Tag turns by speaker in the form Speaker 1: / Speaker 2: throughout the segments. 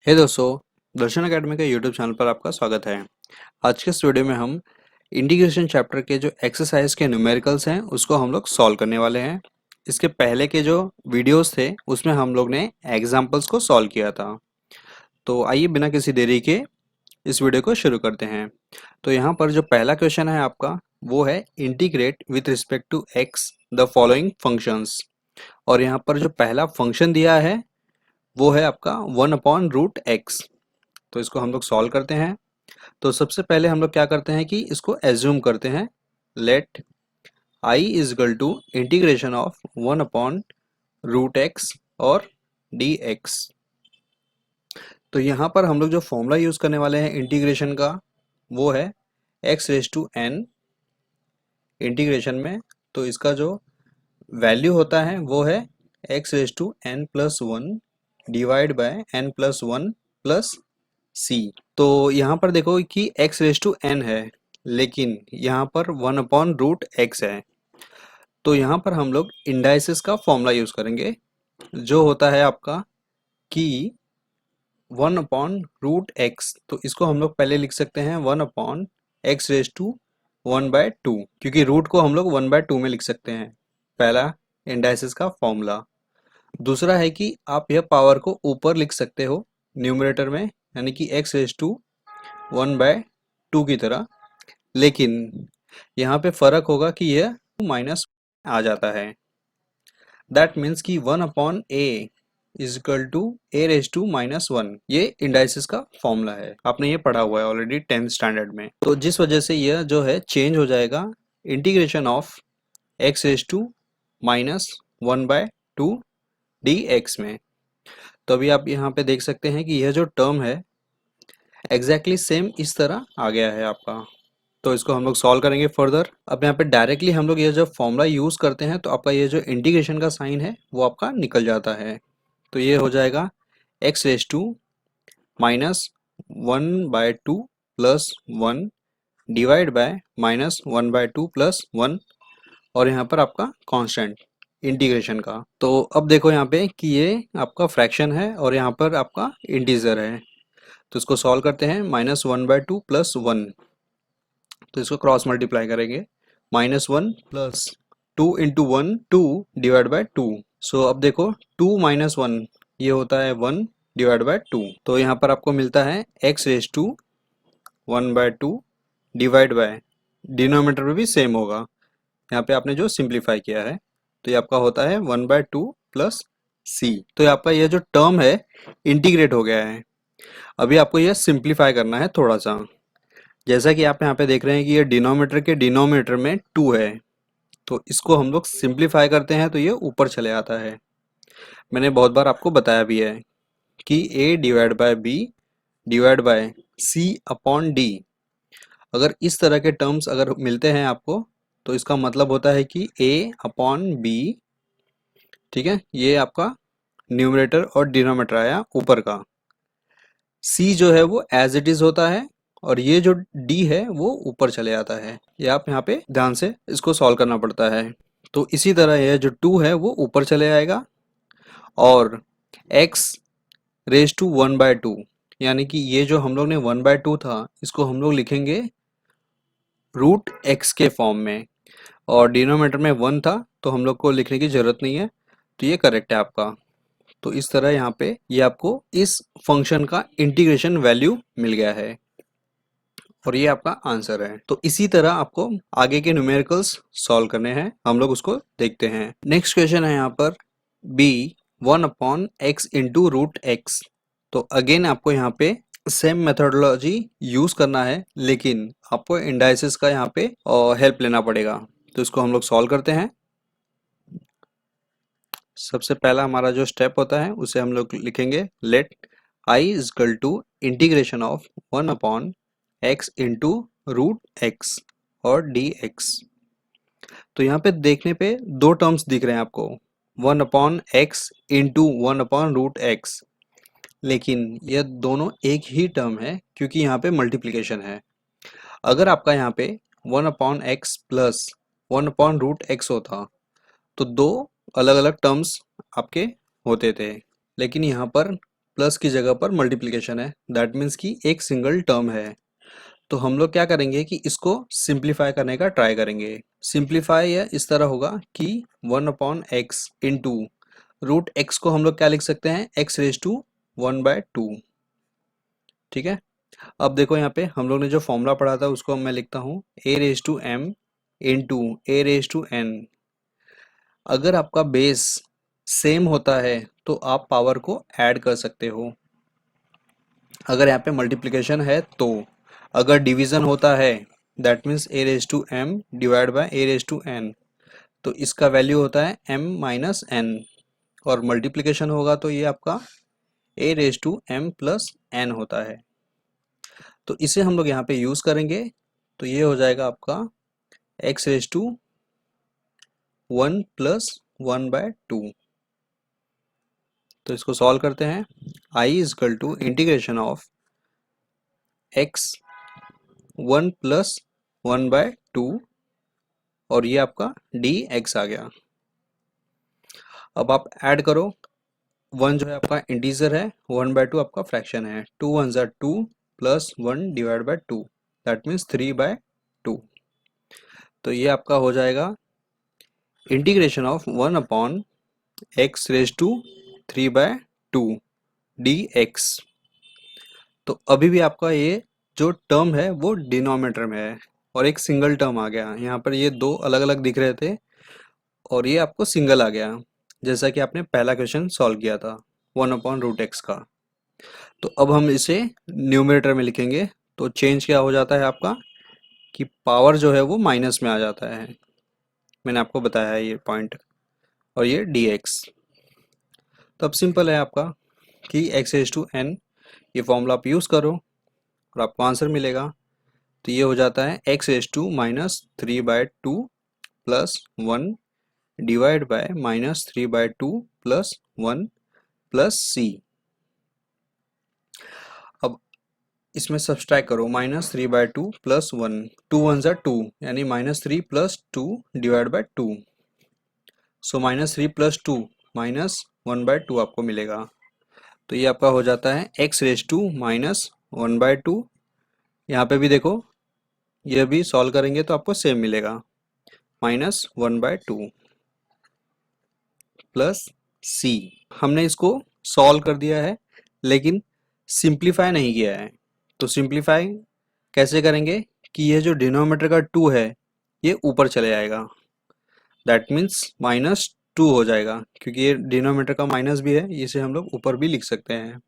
Speaker 1: हे दोस्तों, दर्शन एकेडमी के YouTube channel पर आपका स्वागत है। आज के इस वीडियो में हम इंटीग्रेशन चैप्टर के जो एक्सरसाइज के न्यूमेरिकल्स हैं उसको हम लोग सॉल्व करने वाले हैं। इसके पहले के जो वीडियोस थे उसमें हम लोग ने एग्जाम्पल्स को सॉल्व किया था। तो आइए बिना किसी देरी के इस वीडियो को शुरू करते हैं। तो यहाँ पर जो पहला क्वेश्चन है आपका वो है integrate with respect to x the following functions. और यहाँ पर जो पहला फंक्शन दिया है वो है आपका 1/√x। तो इसको हम लोग सॉल्व करते हैं। तो सबसे पहले हम लोग क्या करते हैं कि इसको एज्यूम करते हैं। Let I is equal to integration of 1/√x और dx। तो यहाँ पर हम लोग जो फॉर्मूला यूज करने वाले हैं इंटीग्रेशन का वो है x⁴n इंटीग्रेशन में। तो इसका जो वैल्यू होता है वो है x⁴n+1 divide by n+1 plus c। तो यहाँ पर देखो कि x⁴n है लेकिन यहाँ पर 1/√x है। तो यहाँ पर हम लोग इंडाइसिस का फॉर्मूला यूज करेंगे जो होता है आपका कि 1/√x। तो इसको हम लोग पहले लिख सकते हैं 1/x⁴1/2 क्योंकि रूट को हम लोग 1/2 में लिख सकते हैं। पहला इंडाइसिस का फॉर्मूला। दूसरा है कि आप यह पावर को ऊपर लिख सकते हो न्यूमरेटर में यानी कि x⁴1/2 की तरह। लेकिन यहाँ पे फर्क होगा कि यह माइनस आ जाता है। दैट मीन्स कि 1/a is equal to a⁻⁻1। ये इंडाइसिस का फॉर्मूला है, आपने ये पढ़ा हुआ है ऑलरेडी 10th स्टैंडर्ड में। तो जिस वजह से यह जो है चेंज हो जाएगा इंटीग्रेशन ऑफ x⁻⁻1/2 dx में। तो अभी आप यहाँ पे देख सकते हैं कि यह जो टर्म है एग्जैक्टली सेम इस तरह आ गया है आपका। तो इसको हम लोग सॉल्व करेंगे फर्दर। अब यहाँ पे डायरेक्टली हम लोग ये जो फॉर्मूला यूज करते हैं तो आपका ये जो इंटीग्रेशन का साइन है वो आपका निकल जाता है। तो ये हो जाएगा x⁻⁻1/2 plus 1 divide bye -1/2 plus 1 और यहाँ पर आपका कांस्टेंट इंटीग्रेशन का। तो अब देखो यहाँ पे कि ये आपका फ्रैक्शन है और यहाँ पर आपका इंटीजर है। तो इसको सॉल्व करते हैं -1/2 प्लस 1। तो इसको क्रॉस मल्टीप्लाई करेंगे -1 प्लस 2 इंटू 1 2 डिवाइड बाय 2। सो अब देखो 2 - 1 ये होता है 1 डिवाइड बाय 2। तो यहाँ पर आपको मिलता है x⁴1/2 डिवाइड बाय डिनोमिनेटर में भी सेम होगा। यहाँ पे आपने जो सिंप्लीफाई किया है तो ये आपका होता है 1/2 प्लस c। तो ये आपका ये जो टर्म है इंटीग्रेट हो गया है। अभी आपको यह सिंप्लीफाई करना है थोड़ा सा। जैसा कि आप यहाँ पे देख रहे हैं कि ये डिनोमिनेटर के डिनोमिनेटर में 2 है। तो इसको हम लोग सिंप्लीफाई करते हैं तो ये ऊपर चले आता है। मैंने बहुत बार आपको बताया भी है कि a divide by b divide by c upon d। अगर इस तरह के टर्म्स अगर मिलते हैं आपको तो इसका मतलब होता है कि a अपॉन b, ठीक है, ये आपका न्यूमरेटर और डिनोमिनेटर आया ऊपर का। c जो है वो एज इट इज होता है और ये जो d है वो ऊपर चले आता है। ये आप यहाँ पे ध्यान से इसको सॉल्व करना पड़ता है। तो इसी तरह यह जो 2 है वो ऊपर चले आएगा और x⁻1/2 यानी कि ये जो हम लोग ने 1/2 था इसको हम लोग लिखेंगे √x के फॉर्म में और डिनोमिनेटर में 1 था तो हम लोग को लिखने की जरूरत नहीं है। तो ये करेक्ट है आपका। तो इस तरह यहाँ पे ये आपको इस फंक्शन का इंटीग्रेशन वैल्यू मिल गया है और ये आपका आंसर है। तो इसी तरह आपको आगे के न्यूमेरिकल्स सॉल्व करने हैं, हम लोग उसको देखते हैं। नेक्स्ट क्वेश्चन है यहाँ पर b 1/x इंटू √x। तो अगेन आपको यहाँ पे सेम मेथोडोलॉजी यूज करना है लेकिन आपको इंडाइसिस का यहाँ पे हेल्प लेना पड़ेगा। तो इसको हम लोग सॉल्व करते हैं। सबसे पहला हमारा जो स्टेप होता है उसे हम लोग लिखेंगे let i is equal to integration of 1/x into √x और dx। तो यहाँ पे देखने पे दो टर्म्स दिख रहे हैं आपको 1/x इंटू 1/√x, लेकिन यह दोनों एक ही टर्म है क्योंकि यहाँ पे मल्टीप्लिकेशन है। अगर आपका यहाँ पे 1/x प्लस 1/√x होता तो दो अलग अलग टर्म्स आपके होते थे, लेकिन यहाँ पर प्लस की जगह पर मल्टीप्लिकेशन है, दैट मीन्स कि एक सिंगल टर्म है। तो हम लोग क्या करेंगे कि इसको सिंप्लीफाई करने का ट्राई करेंगे। सिंप्लीफाई या इस तरह होगा कि 1/x इंटू रूट एक्स को हम लोग क्या लिख सकते हैं, x रेज टू 1/2। ठीक है, अब देखो यहाँ पे हम लोग ने जो फॉर्मूला पढ़ा था उसको मैं लिखता हूँ a raise to m into a raise to n। अगर आपका बेस सेम होता है तो आप पावर को ऐड कर सकते हो, अगर यहाँ पे मल्टीप्लिकेशन है तो। अगर डिवीजन होता है that means a raise to m divide by a raise to n, तो इसका वैल्यू होता है m माइनस n। और मल्टीप्लिकेशन होगा तो ये आपका a raise to m plus n होता है। तो इसे हम लोग यहाँ पे यूज करेंगे, तो ये हो जाएगा आपका x रेज टू 1 प्लस 1/2। तो इसको सॉल्व करते हैं। I is equal to integration of x 1 plus 1/2 और ये आपका dx आ गया। अब आप ऐड करो, 1 जो है आपका इंटीजर है, 1/2 आपका फ्रैक्शन है, 2 1 ज़ा 2 plus 1 divide by 2 that means 3/2। तो ये आपका हो जाएगा integration of 1/x raise to 3/2 dx। तो अभी भी आपका ये जो टर्म है वो डिनोमिनेटर में है और एक सिंगल टर्म आ गया। यहाँ पर ये दो अलग अलग दिख रहे थे और ये आपको सिंगल आ गया, जैसा कि आपने पहला क्वेश्चन सॉल्व किया था 1/√x का। तो अब हम इसे न्यूमरेटर में लिखेंगे, तो चेंज क्या हो जाता है आपका कि पावर जो है वो माइनस में आ जाता है, मैंने आपको बताया है ये पॉइंट, और ये dx। तो अब सिंपल है आपका कि x रेज टू n, ये फॉर्मूला आप यूज़ करो और आपको आंसर मिलेगा। तो ये हो जाता है x raise to minus 3/2 plus 1 divide by minus 3/2 plus 1 plus c। अब इसमें सब्सट्रैक्ट करो, -3/2 प्लस 1, 2 1 ज़ा 2 यानी -3 plus 2 divide by 2। So -3 plus 2 minus 1/2 आपको मिलेगा। तो ये आपका हो जाता है x रेज टू माइनस 1/2। यहाँ पे भी देखो, यह भी सॉल्व करेंगे तो आपको सेम मिलेगा, -1/2 प्लस c। हमने इसको सॉल्व कर दिया है लेकिन सिंप्लीफाई नहीं किया है। तो सिंप्लीफाई कैसे करेंगे कि ये जो डिनोमिनेटर का 2 है ये ऊपर चले जाएगा, दैट मीन्स -2 हो जाएगा, क्योंकि ये डिनोमिनेटर का माइनस भी है, इसे हम लोग ऊपर भी लिख सकते हैं,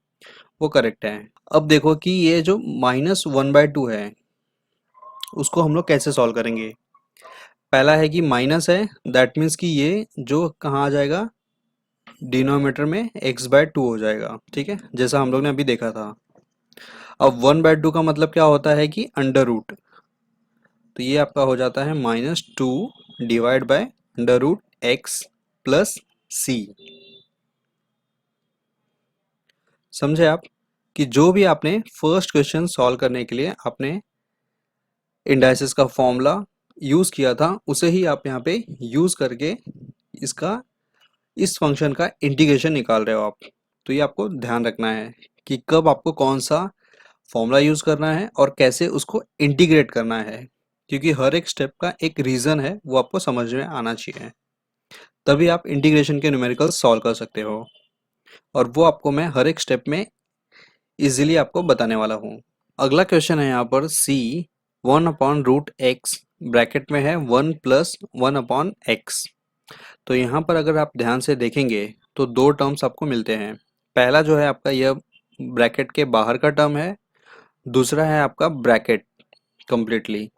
Speaker 1: वो करेक्ट है। अब देखो कि ये जो -1/2 है उसको हम लोग कैसे सॉल्व करेंगे। पहला है कि माइनस है, दैट मीन्स कि ये जो कहाँ आ जाएगा, डिनोमिनेटर में x/2 हो जाएगा। ठीक है, जैसा हम लोग ने अभी देखा था। अब 1/2 का मतलब क्या होता है कि अंडर रूट, तो ये आपका हो जाता है -2 divide by √x plus c। समझे आप कि जो भी आपने फर्स्ट क्वेश्चन सॉल्व करने के लिए आपने इंडाइसिस का फॉर्मूला यूज़ किया था, उसे ही आप यहाँ पे यूज़ करके इसका इस फंक्शन का इंटीग्रेशन निकाल रहे हो आप। तो ये आपको ध्यान रखना है कि कब आपको कौन सा फॉर्मूला यूज़ करना है और कैसे उसको इंटीग्रेट करना है, क्योंकि हर एक स्टेप का एक रीज़न है, वो आपको समझ में आना चाहिए, तभी आप इंटीग्रेशन के न्यूमेरिकल्स सॉल्व कर सकते हो। और वो आपको मैं हर एक स्टेप में इजीली आपको बताने वाला हूँ। अगला क्वेश्चन है यहाँ पर c 1/√x ब्रैकेट में है 1 प्लस 1/x। तो यहाँ पर अगर आप ध्यान से देखेंगे तो दो टर्म्स आपको मिलते हैं। पहला जो है आपका यह ब्रैकेट के बाहर का टर्म है, दूसरा है आपका ब्रैकेट कंप्लीटली।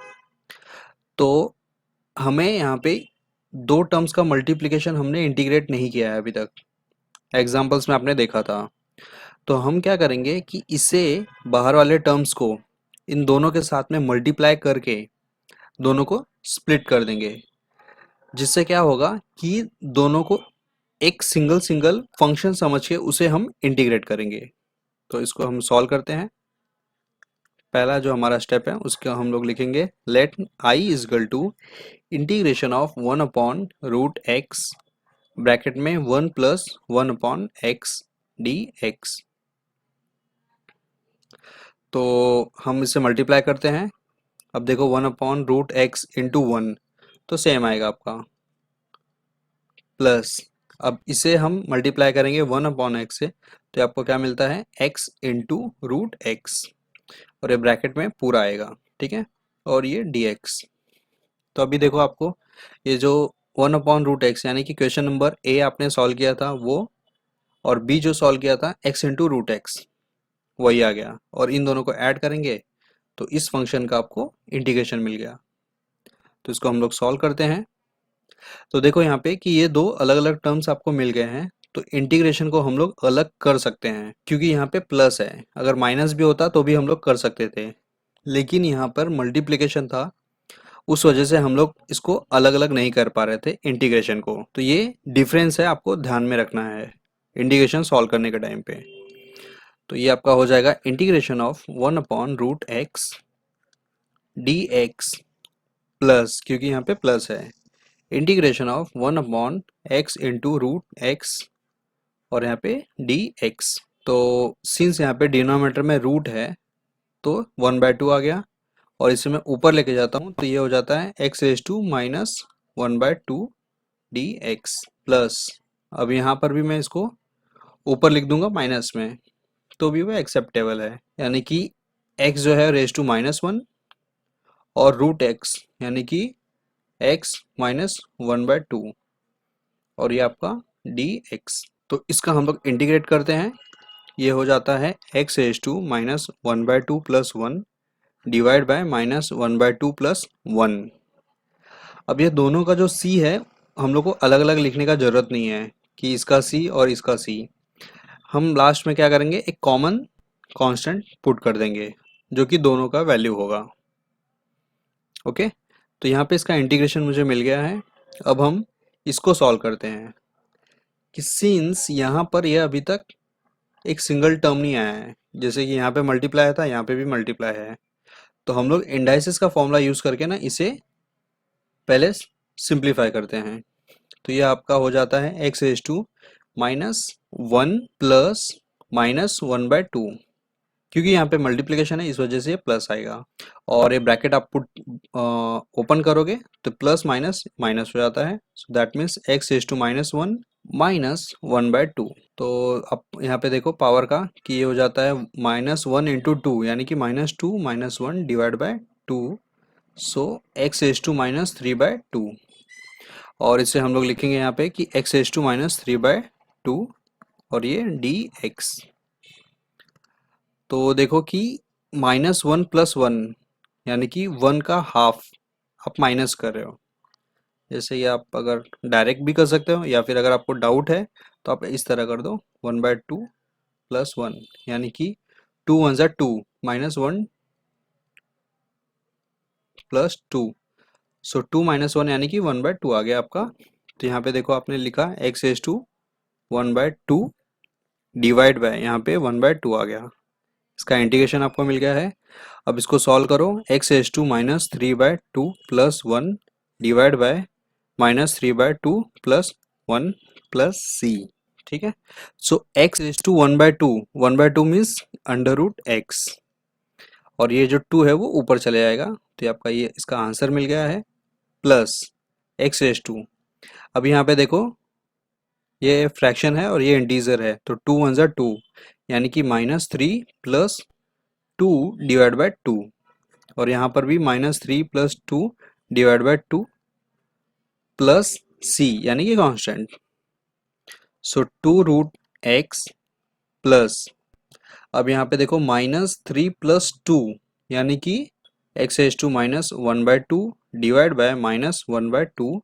Speaker 1: तो हमें यहाँ पे दो टर्म्स का मल्टीप्लिकेशन हमने इंटीग्रेट नहीं किया है अभी तक, एग्जाम्पल्स में आपने देखा था। तो हम क्या करेंगे कि इसे बाहर वाले टर्म्स को इन दोनों के साथ में मल्टीप्लाई करके दोनों को स्प्लिट कर देंगे, जिससे क्या होगा कि दोनों को एक सिंगल सिंगल फंक्शन समझ के उसे हम इंटीग्रेट करेंगे। तो इसको हम सॉल्व करते हैं। पहला जो हमारा स्टेप है उसका हम लोग लिखेंगे let i is equal to integration of 1/√x bracket में 1 प्लस 1/x dx। तो हम इसे मल्टीप्लाई करते हैं। अब देखो 1/√x इंटू 1 तो सेम आएगा आपका, प्लस अब इसे हम मल्टीप्लाई करेंगे 1/x से, तो आपको क्या मिलता है, x इंटू रूट एक्स, और ये ब्रैकेट में पूरा आएगा, ठीक है, और ये dx। तो अभी देखो आपको ये जो 1/√x यानी कि क्वेश्चन नंबर ए आपने सॉल्व किया था वो, और बी जो सॉल्व किया था x इंटू रूट एक्स, वही आ गया, और इन दोनों को ऐड करेंगे तो इस फंक्शन का आपको इंटीग्रेशन मिल गया। तो इसको हम लोग सॉल्व करते हैं। तो देखो यहाँ पे कि ये दो अलग अलग टर्म्स आपको मिल गए हैं, तो इंटीग्रेशन को हम लोग अलग कर सकते हैं क्योंकि यहाँ पे प्लस है। अगर माइनस भी होता तो भी हम लोग कर सकते थे, लेकिन यहाँ पर मल्टीप्लिकेशन था, उस वजह से हम लोग इसको अलग अलग नहीं कर पा रहे थे इंटीग्रेशन को। तो ये डिफरेंस है, आपको ध्यान में रखना है इंटीग्रेशन सॉल्व करने के टाइम पे। तो ये आपका हो जाएगा integration of 1/√x dx, plus क्योंकि यहाँ पे प्लस है, integration of 1/x into root x, और यहाँ पे dx। तो सिंस यहाँ पे डिनोमिनेटर में रूट है तो 1/2 आ गया, और इसे मैं ऊपर लेके जाता हूँ तो ये हो जाता है x⁻1/2 dx, प्लस अब यहाँ पर भी मैं इसको ऊपर लिख दूंगा माइनस में, तो भी वो एक्सेप्टेबल है, यानी कि x जो है (-1) और रूट एक्स यानी कि x-1/2, और ये आपका dx। तो इसका हम लोग इंटीग्रेट करते हैं, ये हो जाता है x⁻1/2 plus 1 divide bye (-1/2 plus 1)। अब ये दोनों का जो c है हम लोग को अलग अलग लिखने का जरूरत नहीं है कि इसका c और इसका c, हम लास्ट में क्या करेंगे, एक कॉमन कांस्टेंट पुट कर देंगे जो कि दोनों का वैल्यू होगा। ओके, तो यहाँ पे इसका इंटीग्रेशन मुझे मिल गया है। अब हम इसको सॉल्व करते हैं कि सिंस यहाँ पर यह अभी तक एक सिंगल टर्म नहीं आया है, जैसे कि यहाँ पे मल्टीप्लाई था, यहाँ पे भी मल्टीप्लाई है, तो हम लोग इंडाइसिस का फॉर्मूला यूज करके ना इसे पहले सिंप्लीफाई करते हैं। तो ये आपका हो जाता है x⁻1 प्लस (-1/2), क्योंकि यहाँ पे मल्टीप्लिकेशन है इस वजह से ये प्लस आएगा, और ये ब्रैकेट आप पुट ओपन करोगे तो प्लस माइनस माइनस हो जाता है, सो दैट मीन्स x⁻1 (-1/2)। तो अब यहाँ पे देखो पावर का कि ये हो जाता है (-1 इंटू 2) यानी कि (-2 -1 डिवाइड बाय 2), सो x⁻3/2, और इसे हम लोग लिखेंगे यहाँ पे कि x⁻3/2 और ये dx। तो देखो कि (-1 प्लस 1) यानी कि 1 का हाफ आप माइनस कर रहे हो, जैसे ये आप अगर डायरेक्ट भी कर सकते हो, या फिर अगर आपको डाउट है तो आप इस तरह कर दो 1/2 प्लस 1, यानी कि 2 1 ज़ा 2 -1 प्लस 2, सो 2 -1 यानी कि 1/2 आ गया आपका। तो यहाँ पे देखो आपने लिखा x⁻1/2 डिवाइड बाय यहाँ पे 1/2 आ गया, इसका इंटीग्रेशन आपको मिल गया है। अब इसको सॉल्व करो, x⁻3/2 plus 1 divide bye (-3/2 plus 1 plus c, ठीक है। सो x⁻1/2, 1/2 मीन्स √x, और ये जो 2 है वो ऊपर चले जाएगा, तो ये आपका ये इसका आंसर मिल गया है, प्लस x⁻2। अब यहाँ पे देखो ये फ्रैक्शन है और ये इंटीजर है, तो 2 1 ज़ा 2 यानी कि -3 प्लस 2 डिवाइड बाय 2, और यहाँ पर भी -3 plus 2 divide by 2 plus c यानी कि कांस्टेंट, सो 2√x प्लस, अब यहाँ पे देखो -3 प्लस 2 यानी कि x⁻1/2 divide by (-1/2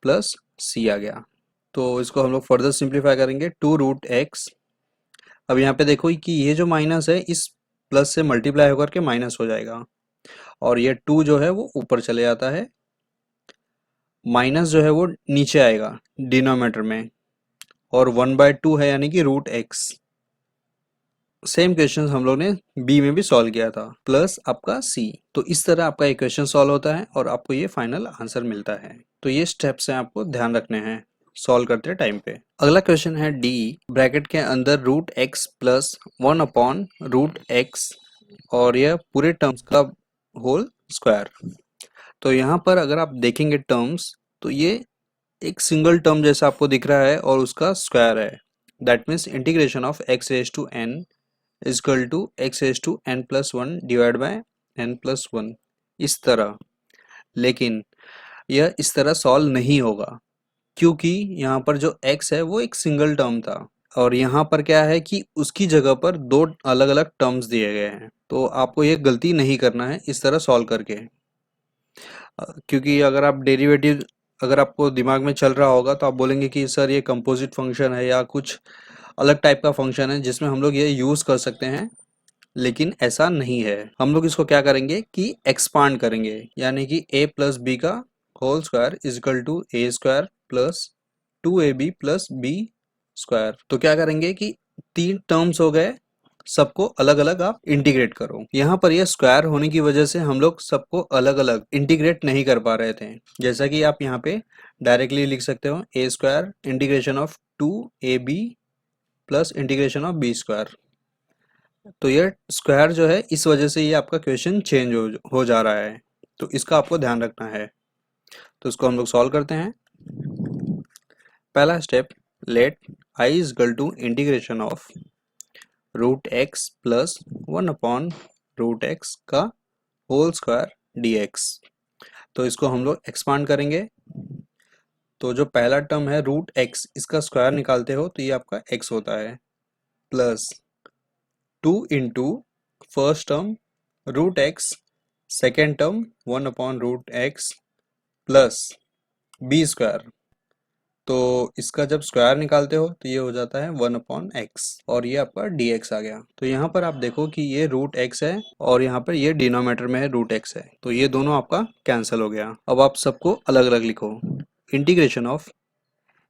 Speaker 1: plus c आ गया। तो इसको हम लोग फर्दर सिंप्लीफाई करेंगे, 2√x। अब यहाँ पे देखो कि ये जो माइनस है इस प्लस से मल्टीप्लाई होकर के माइनस हो जाएगा, और ये 2 जो है वो ऊपर चले जाता है, माइनस जो है वो नीचे आएगा डिनोमिनेटर में, और 1/2 है यानी कि √x। सेम क्वेश्चन हम लोग ने बी में भी सॉल्व किया था, प्लस आपका c। तो इस तरह आपका इक्वेशन सॉल्व होता है और आपको ये फाइनल आंसर मिलता है। तो ये स्टेप्स हैं आपको ध्यान रखने हैं सॉल्व करते टाइम पे। अगला क्वेश्चन है डी, ब्रैकेट के अंदर √x प्लस 1/√x और यह पूरे टर्म्स का होल स्क्वायर। तो यहाँ पर अगर आप देखेंगे टर्म्स, तो ये एक सिंगल टर्म जैसा आपको दिख रहा है और उसका स्क्वायर है। That means integration of x raise to n is equal to x raise to n plus one divide by n plus one, इस तरह। लेकिन यह इस तरह सॉल्व नहीं होगा, क्योंकि यहाँ पर जो x है वो एक सिंगल टर्म था और यहाँ पर क्या है कि उसकी जगह पर दो अलग अलग टर्म्स दिए गए हैं। तो आपको ये गलती नहीं करना है इस तरह सॉल्व करके, क्योंकि अगर आप डेरिवेटिव अगर आपको दिमाग में चल रहा होगा तो आप बोलेंगे कि सर ये कंपोजिट फंक्शन है या कुछ अलग टाइप का फंक्शन है जिसमें हम लोग ये यूज़ कर सकते हैं, लेकिन ऐसा नहीं है। हम लोग इसको क्या करेंगे कि एक्सपांड करेंगे, यानी कि a प्लस बी का whole square is equal to a square plus 2ab plus b square. तो क्या करेंगे कि तीन टर्म्स हो गए, सबको अलग अलग आप इंटीग्रेट करो। यहाँ पर यह स्क्वायर होने की वजह से हम लोग सबको अलग अलग इंटीग्रेट नहीं कर पा रहे थे। जैसा कि आप यहाँ पे डायरेक्टली लिख सकते हो A square integration of 2ab plus integration of B square. तो ये स्क्वायर जो है इस वजह से ये आपका क्वेश्चन चेंज हो जा रहा है, तो इसका आपको ध्यान रखना है। तो इसको हम लोग सॉल्व करते हैं। पहला step, let i is equal to integration of root x plus one upon root x का होल स्क्वायर dx। तो इसको हम लोग एक्सपांड करेंगे। तो जो पहला टर्म है रूट एक्स, इसका स्क्वायर निकालते हो तो ये आपका x होता है, plus 2 into first term root x, second term 1 upon root x plus b square. तो इसका जब स्क्वायर निकालते हो तो ये हो जाता है 1 अपॉन एक्स और ये आपका dx आ गया। तो यहाँ पर आप देखो कि ये रूट एक्स है और यहाँ पर ये डिनोमिनेटर में है रूट एक्स है, तो ये दोनों आपका कैंसिल हो गया। अब आप सबको अलग अलग लिखो, integration of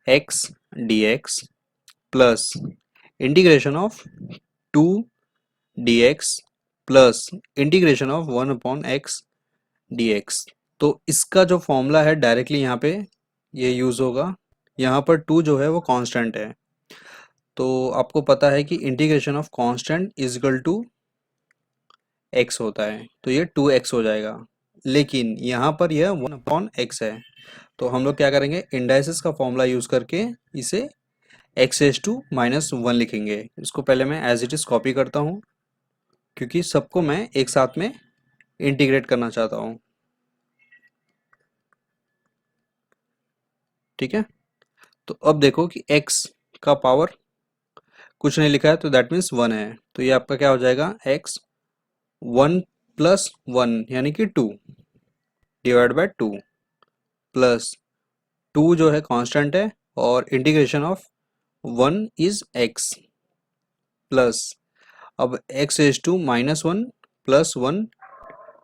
Speaker 1: x dx plus integration of 2 dx plus integration of 1 upon x dx। तो इसका जो फॉर्मूला है डायरेक्टली यहाँ पे ये यूज़ होगा। यहाँ पर 2 जो है वो कांस्टेंट है, तो आपको पता है कि integration of constant is equal to x होता है, तो ये 2x हो जाएगा। लेकिन यहाँ पर यह 1 अपॉन एक्स है, तो हम लोग क्या करेंगे, इंडाइसिस का फॉर्मूला यूज़ करके इसे x raise to minus one लिखेंगे। इसको पहले मैं एज इट इज़ कॉपी करता हूँ, क्योंकि सबको मैं एक साथ में इंटीग्रेट करना चाहता हूँ। ठीक है, तो अब देखो कि x का पावर कुछ नहीं लिखा है, तो दैट मीन्स 1 है। तो ये आपका क्या हो जाएगा, x 1 प्लस 1 यानी कि 2 डिवाइड बाय 2 प्लस 2 जो है कांस्टेंट है और integration of 1 is x plus अब x raise to minus one plus one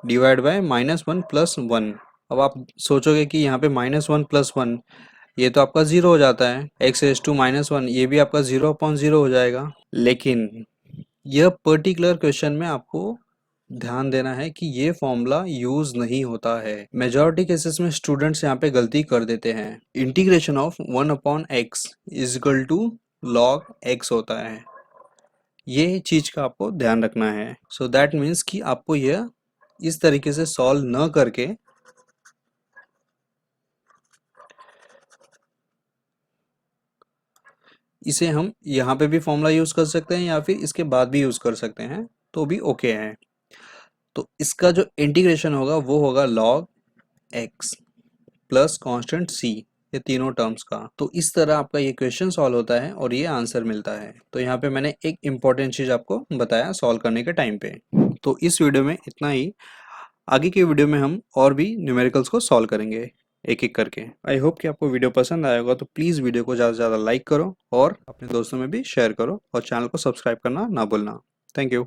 Speaker 1: divide by minus one plus one. अब आप सोचोगे कि यहाँ पे माइनस वन प्लस वन, ये तो आपका ज़ीरो हो जाता है। x raise to minus one, ये भी आपका 0 अपॉन 0 हो जाएगा। लेकिन यह पर्टिकुलर क्वेश्चन में आपको ध्यान देना है कि ये फॉर्मूला यूज नहीं होता है। मेजॉरिटी केसेस में स्टूडेंट्स यहाँ पे गलती कर देते हैं। Integration of 1 upon x is equal to log x होता है, ये चीज का आपको ध्यान रखना है। सो दैट मीन्स कि आपको यह इस तरीके से सॉल्व न करके इसे हम यहाँ पे भी फॉर्मूला यूज कर सकते हैं या फिर इसके बाद भी यूज कर सकते हैं, तो भी ओके है। तो इसका जो इंटीग्रेशन होगा वो होगा log x plus constant c, ये तीनों टर्म्स का। तो इस तरह आपका ये क्वेश्चन सॉल्व होता है और ये आंसर मिलता है। तो यहाँ पे मैंने एक इम्पॉर्टेंट चीज आपको बताया सॉल्व करने के टाइम पे। तो इस वीडियो में इतना ही। आगे के वीडियो में हम और भी न्यूमेरिकल्स को सॉल्व करेंगे एक एक करके। आई होप कि आपको वीडियो पसंद आया होगा, तो प्लीज़ वीडियो को ज़्यादा से ज़्यादा लाइक करो और अपने दोस्तों में भी शेयर करो और चैनल को सब्सक्राइब करना ना भूलना। Thank you.